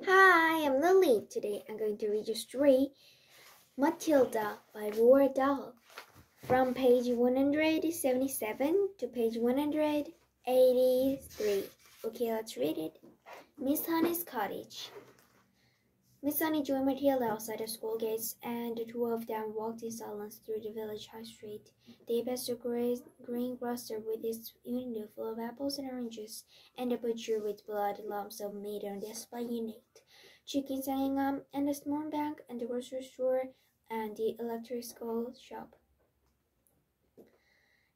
Hi, I'm Lily. Today I'm going to read your story, Matilda by Roald Dahl, from page 177 to page 183. Okay, let's read it. Miss Honey's Cottage. Miss Honey joined Matilda outside the school gates, and the two of them walked in silence through the village high street. They passed the green grocer with its window full of apples and oranges, and the butcher with blood lumps of meat on display in it, chickens hanging up, and the small bank, and the grocery store, and the electrical shop.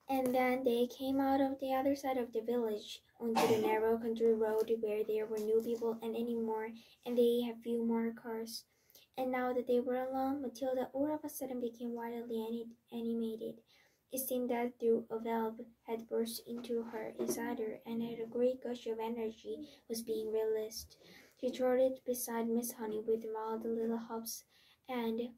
And then they came out of the other side of the village, onto the narrow country road where there were no people anymore, and they had few more cars. And now that they were alone, Matilda all of a sudden became wildly animated. It seemed that through a valve had burst into her inside her, and that a great gush of energy was being released. She trotted beside Miss Honey with wild little hops, and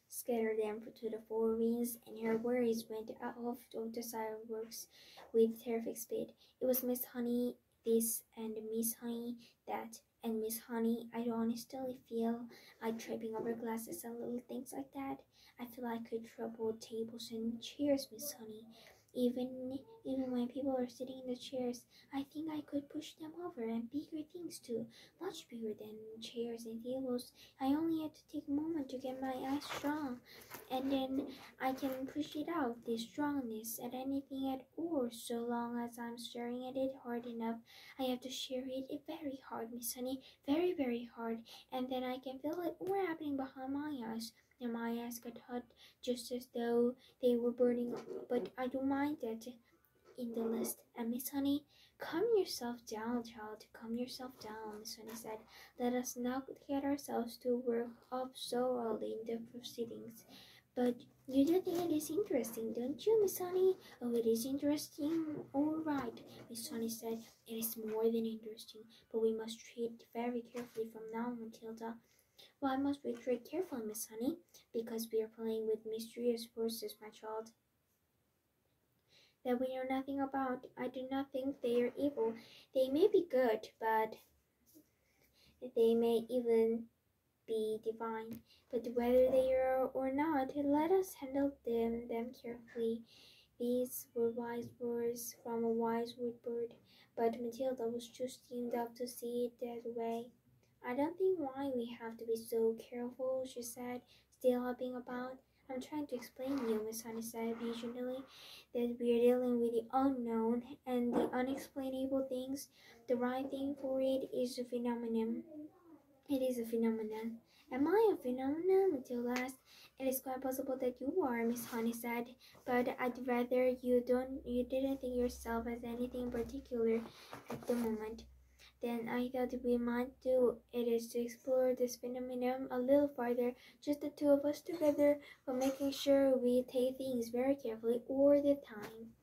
scattered them to the four winds, and her worries went off of the sidewalks with terrific speed. It was Miss Honey this, and Miss Honey that, and Miss Honey, I honestly feel like tripping over glasses and little things like that. I feel like I could trouble tables and chairs, Miss Honey. Even when people are sitting in the chairs, I think I could push them over, and bigger things too, much bigger than chairs and tables. I only have to take a moment to get my eyes strong, and then I can push it out, the strongness, at anything at all, so long as I'm staring at it hard enough. I have to share it very hard, Miss Honey, very, very hard, and then I can feel it all happening behind my eyes, and my eyes get hot just as though they were burning, but I don't mind that in the least. And Miss Honey, calm yourself down, child, calm yourself down, Miss Honey said. Let us not get ourselves to work up so early in the proceedings. But you do think it is interesting, don't you, Miss Honey? Oh, it is interesting, all right, Miss Honey said. It is more than interesting, but we must treat very carefully from now on, Matilda. Why must we treat carefully, Miss Honey? Because we are playing with mysterious forces, my child, that we know nothing about. I do not think they are evil. They may be good, but they may even be divine. But whether they are or not, let us handle them carefully. These were wise words from a wise woodbird, but Matilda was too steamed up to see it that way. I don't think why we have to be so careful, she said, still hopping about. I'm trying to explain to you, Miss Honey said patiently, that we are dealing with the unknown and the unexplainable things. The right thing for it is a phenomenon. It is a phenomenon. Am I a phenomenon? Matilda asked. It is quite possible that you are, Miss Honey said, but I'd rather you didn't think yourself as anything particular at the moment. Then I thought we might do it is to explore this phenomenon a little farther, just the two of us together, but making sure we take things very carefully all the time.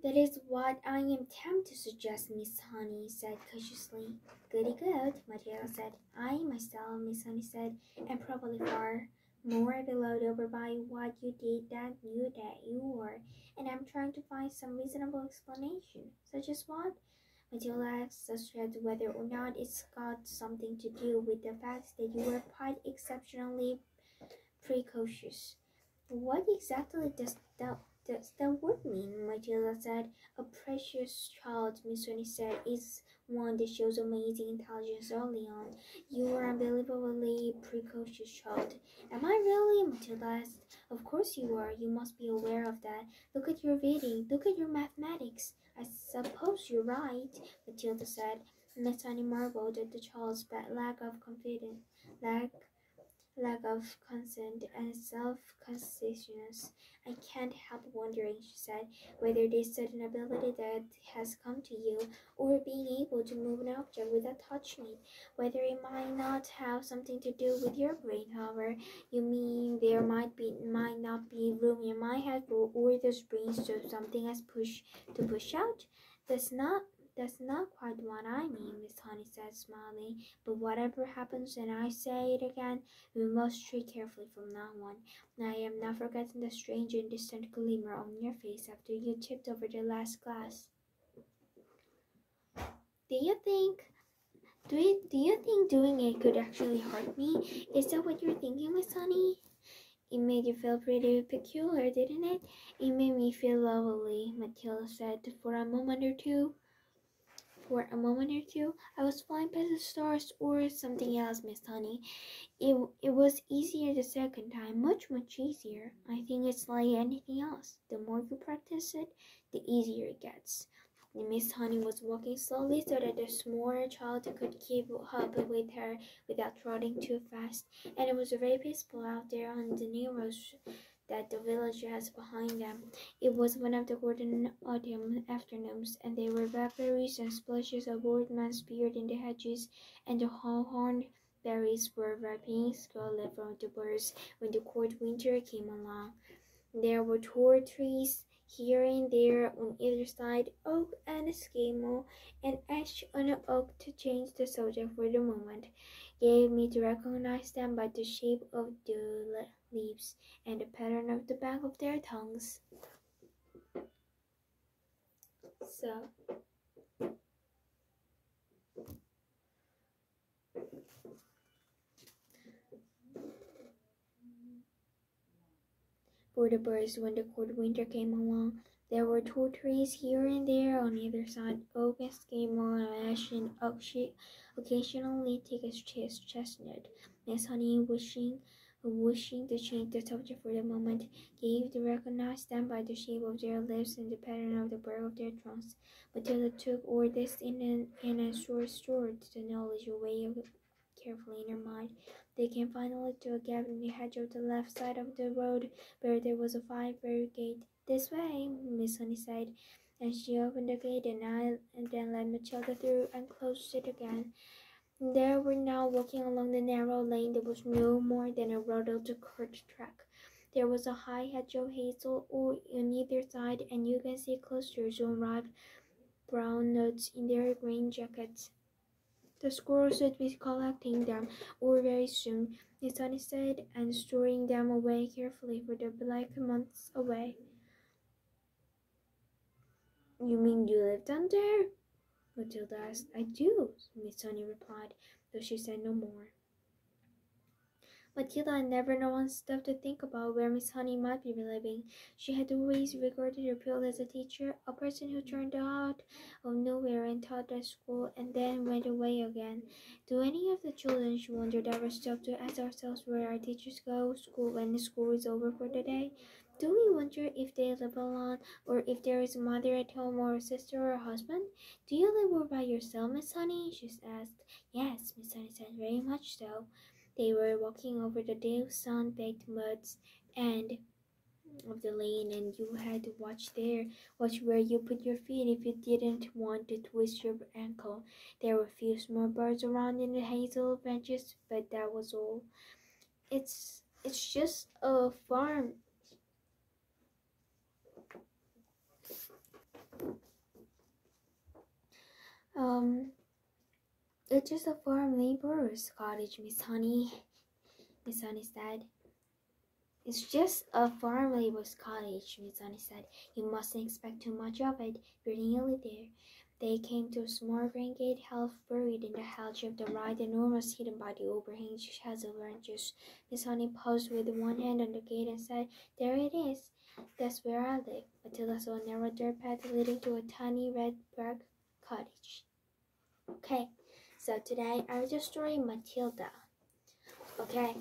That is what I am tempted to suggest, Miss Honey said cautiously. Goody good, Matilda said. I myself, Miss Honey said, am probably far more bewildered over by what you did than you were, and I'm trying to find some reasonable explanation. Such as what? Matilda asked, such as whether or not it's got something to do with the fact that you were quite exceptionally precocious. What exactly does the word mean? Matilda said. A precious child, Miss Honey said, is one that shows amazing intelligence early on. You are unbelievably precocious, child. Am I really? Matilda asked. Of course you are. You must be aware of that. Look at your reading. Look at your mathematics. I suppose you're right, Matilda said. Miss Honey marveled at the child's lack of confidence, lack of consent and self-consciousness. I can't help wondering, she said, whether this sudden ability that has come to you, or being able to move an object without touching it, whether it might not have something to do with your brain. However, you mean there might not be room in my head for all those brains to something as push out? That's not quite what I mean, Miss Honey said, smiling. But whatever happens and I say it again, we must tread carefully from now on. I am not forgetting the strange and distant glimmer on your face after you tipped over the last glass. Do you think doing it could actually hurt me? Is that what you're thinking, Miss Honey? It made you feel pretty peculiar, didn't it? It made me feel lovely, Matilda said. For a moment or two, I was flying past the stars or something else, Miss Honey. It was easier the second time, much easier. I think it's like anything else. The more you practice it, the easier it gets. Miss Honey was walking slowly so that the smaller child could keep up with her without trotting too fast, and it was very peaceful out there on the narrows that the village has behind them. It was one of the golden autumn afternoons, and there were blackberries and splashes of old man's beard in the hedges, and the horned berries were ripening scarlet from the birds when the cold winter came along. There were tall trees here and there on either side, oak and skimo, and ash on an oak to change the subject for the moment, gave me to recognize them by the shape of the leaves and the pattern of the back of their tongues. So, for the birds, when the cold winter came along, there were tall trees here and there on either side, oak and skimo and ash and occasionally thick as chestnut. Miss Honey, wishing to change the subject for the moment, gave to recognize them by the shape of their lips and the pattern of the bark of their trunks. Matilda took all this in and stored the knowledge away carefully in her mind. They came finally to a gap in the hedge of the left side of the road, where there was a fine gate. "This way," Miss Honey said, and she opened the gate and then let Matilda through and closed it again. They were now walking along the narrow lane that was no more than a ruddled cart track. There was a high hedge of hazel on either side, and you can see clusters of ripe brown nuts in their green jackets. The squirrels would be collecting them all very soon, Miss Honey said, and storing them away carefully for the black months away. "You mean you live down there?" Matilda asked. "I do," Miss Honey replied, though she said no more. Matilda had never once stopped to think about where Miss Honey might be living. She had always regarded her purely as a teacher, a person who turned out of nowhere and taught at school and then went away again. Do any of the children, she wondered, ever stop to ask ourselves where our teachers go school when school is over for the day? Do we wonder if they live alone, or if there is a mother at home, or a sister, or a husband? "Do you live all by yourself, Miss Honey?" she asked. "Yes," Miss Honey said, "very much so." They were walking over the damp sun-baked muds and of the lane, and you had to watch where you put your feet if you didn't want to twist your ankle. There were a few small birds around in the hazel branches, but that was all. It's just a farm. It's just a farm laborer's cottage, Miss Honey," Miss Honey said. "It's just a farm laborer's cottage," Miss Honey said. "You mustn't expect too much of it. We're nearly there." They came to a small green gate half buried in the hedge of the right and almost hidden by the overhanging hazel branches. Miss Honey paused with one hand on the gate and said, "There it is. That's where I live." Matilda saw a narrow dirt path leading to a tiny red brick cottage. Okay, so today I read the story Matilda. Okay,